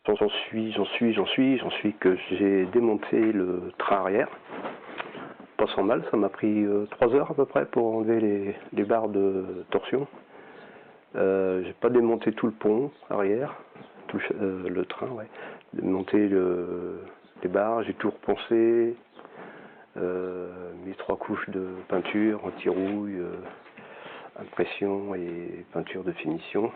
J'en suis que j'ai démonté le train arrière. Pas sans mal, ça m'a pris 3 heures à peu près pour enlever les barres de torsion. J'ai pas démonté tout le pont arrière, le train, ouais. Démonté les barres, j'ai tout repensé, mis 3 couches de peinture, anti-rouille, impression et peinture de finition.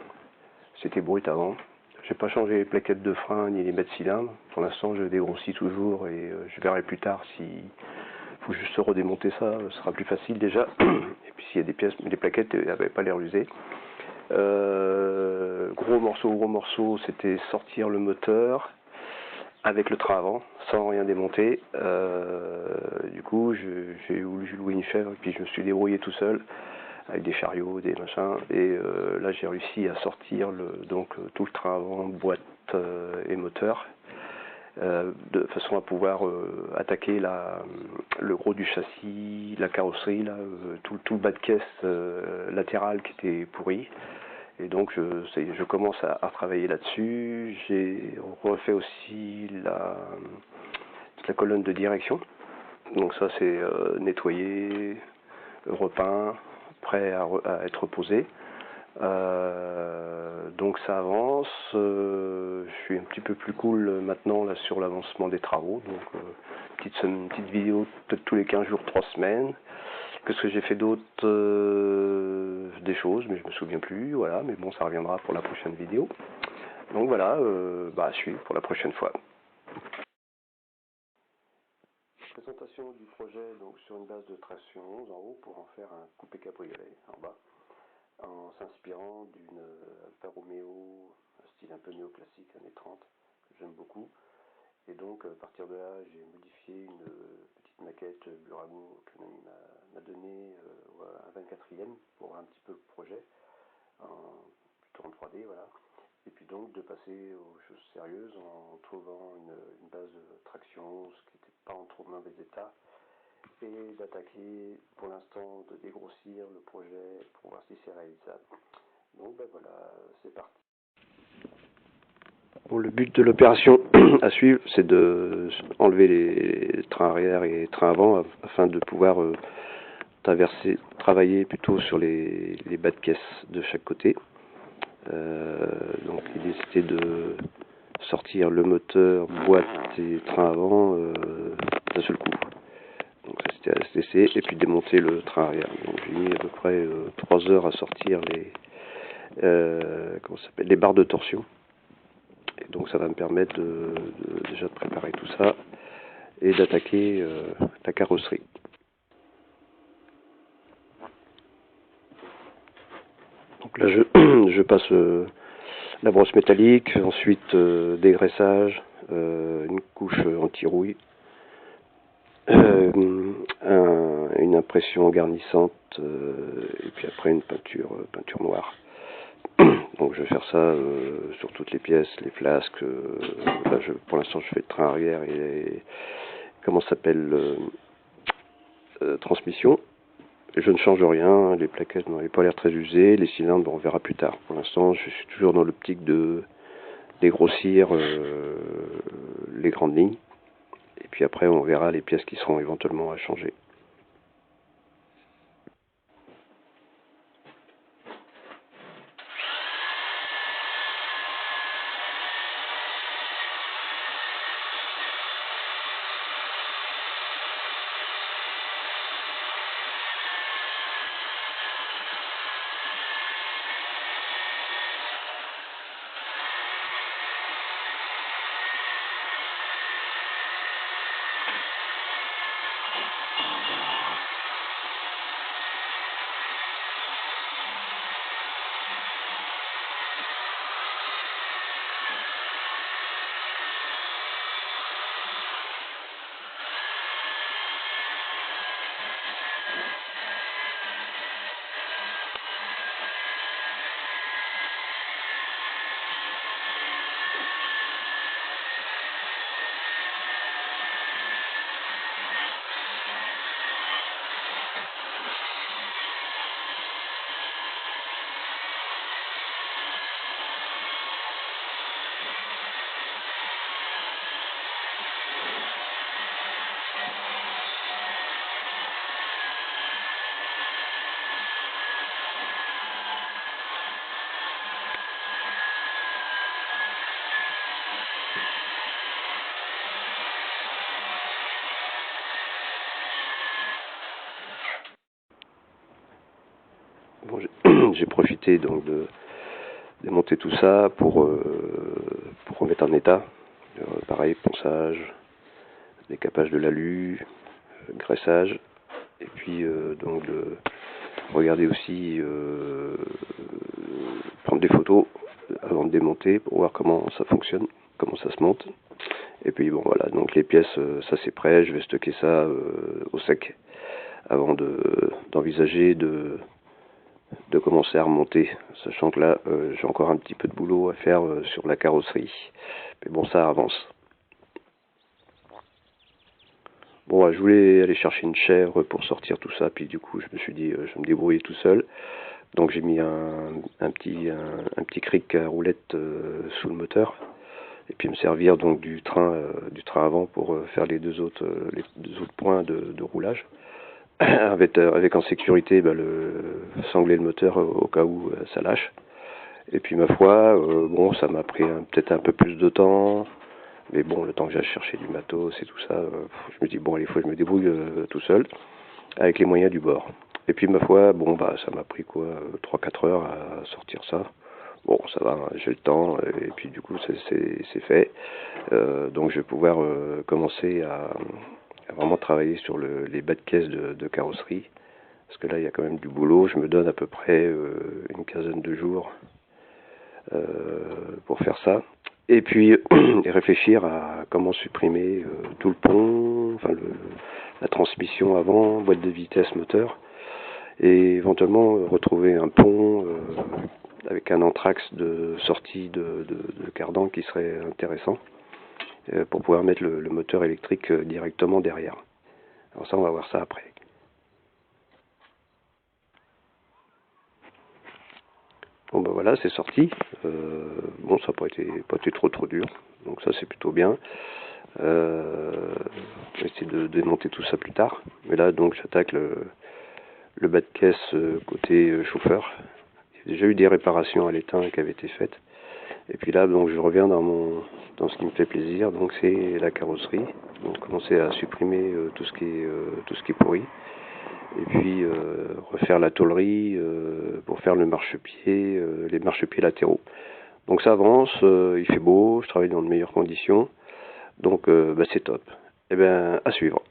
C'était brut avant. J'ai pas changé les plaquettes de frein ni les mètres cylindres. Pour l'instant, je dégrossis toujours et je verrai plus tard si faut juste redémonter ça, ce sera plus facile déjà. Et puis s'il y a des pièces, mais les plaquettes n'avaient pas l'air usées. Gros morceau, c'était sortir le moteur avec le train avant, sans rien démonter. Du coup, j'ai loué une chèvre et puis je me suis débrouillé tout seul avec des chariots, des machins. Et là, j'ai réussi à sortir tout le train avant, boîte et moteur. De façon à pouvoir attaquer le gros du châssis, la carrosserie, là, tout le bas de caisse latéral qui était pourri. Et donc je commence à travailler là-dessus. J'ai refait aussi la colonne de direction. Donc ça c'est nettoyé, repeint, prêt à être posé. Donc ça avance. Je suis un petit peu plus cool maintenant là sur l'avancement des travaux. Donc petite vidéo peut-être tous les 15 jours, 3 semaines. Qu'est-ce que j'ai fait d'autre? Des choses, mais je me souviens plus. Voilà, mais bon, ça reviendra pour la prochaine vidéo. Donc voilà, à suivre pour la prochaine fois. Présentation du projet donc sur une base de traction 11 en haut pour en faire un coupé cabriolet en bas, en s'inspirant d'une Alfa Romeo, un style un peu néoclassique, années 30, que j'aime beaucoup. Et donc, à partir de là, j'ai modifié une petite maquette Burago qu'un ami m'a donné un 24e pour un petit peu le projet, plutôt en 3D, voilà. Et puis donc, de passer aux choses sérieuses en trouvant une base de traction, ce qui n'était pas en trop mauvais état, et d'attaquer, pour l'instant, de dégrossir le projet pour voir si c'est réalisable. Donc, voilà, c'est parti. Bon, le but de l'opération à suivre, c'est de enlever les trains arrière et les trains avant afin de pouvoir travailler plutôt sur les bas de caisse de chaque côté. Donc l'idée c'était de sortir le moteur, boîte et train avant d'un seul coup. Donc ça c'était ASTC et puis démonter le train arrière. Donc j'ai mis à peu près 3 heures à sortir les barres de torsion. Et donc ça va me permettre déjà de préparer tout ça et d'attaquer la carrosserie. Donc là je passe la brosse métallique, ensuite dégraissage, une couche anti-rouille, une impression garnissante et puis après une peinture noire. Donc je vais faire ça sur toutes les pièces, les flasques. Là, pour l'instant, je fais le train arrière et comment ça s'appelle transmission. Et je ne change rien. Les plaquettes n'ont pas l'air très usées. Les cylindres, bon, on verra plus tard. Pour l'instant, je suis toujours dans l'optique de dégrossir les grandes lignes. Et puis après, on verra les pièces qui seront éventuellement à changer. Bon, j'ai profité donc de démonter tout ça pour remettre en état. Pareil, ponçage, décapage de l'alu, graissage, et puis donc de regarder aussi, prendre des photos avant de démonter pour voir comment ça fonctionne, comment ça se monte. Et puis bon voilà, donc les pièces, ça c'est prêt, je vais stocker ça au sec avant d'envisager de commencer à remonter, sachant que là j'ai encore un petit peu de boulot à faire sur la carrosserie, mais bon ça avance. Bon, je voulais aller chercher une chèvre pour sortir tout ça, puis du coup je me suis dit je vais me débrouiller tout seul, donc j'ai mis un petit cric à roulette sous le moteur, et puis me servir donc du train avant pour faire les deux autres points de roulage. avec en sécurité sangler le moteur au cas où ça lâche. Et puis ma foi, bon, ça m'a pris peut-être un peu plus de temps, mais bon, le temps que j'aille chercher du matos et tout ça, je me dis bon, allez, faut que je me débrouille tout seul, avec les moyens du bord. Et puis ma foi, bon, bah ça m'a pris quoi, 3-4 heures à sortir ça. Bon, ça va, hein, j'ai le temps, et puis du coup c'est fait. Donc je vais pouvoir commencer à vraiment travailler sur les bas de caisse de carrosserie, parce que là il y a quand même du boulot. Je me donne à peu près une quinzaine de jours pour faire ça, et puis réfléchir à comment supprimer tout le pont, enfin la transmission avant, boîte de vitesse, moteur, et éventuellement retrouver un pont avec un anthrax de sortie de cardan qui serait intéressant pour pouvoir mettre le moteur électrique directement derrière. Alors ça, on va voir ça après. Bon ben voilà, c'est sorti. Bon, ça n'a pas été trop dur, donc ça c'est plutôt bien. Je vais essayer de démonter tout ça plus tard. Mais là, donc, j'attaque le bas de caisse côté chauffeur. Il y a déjà eu des réparations à l'étain qui avaient été faites. Et puis là, donc, je reviens dans ce qui me fait plaisir, donc c'est la carrosserie. Donc commencer à supprimer tout ce qui est pourri. Et puis refaire la tôlerie pour faire le marchepied, les marchepieds latéraux. Donc ça avance, il fait beau, je travaille dans de meilleures conditions. Donc c'est top. Et bien, à suivre.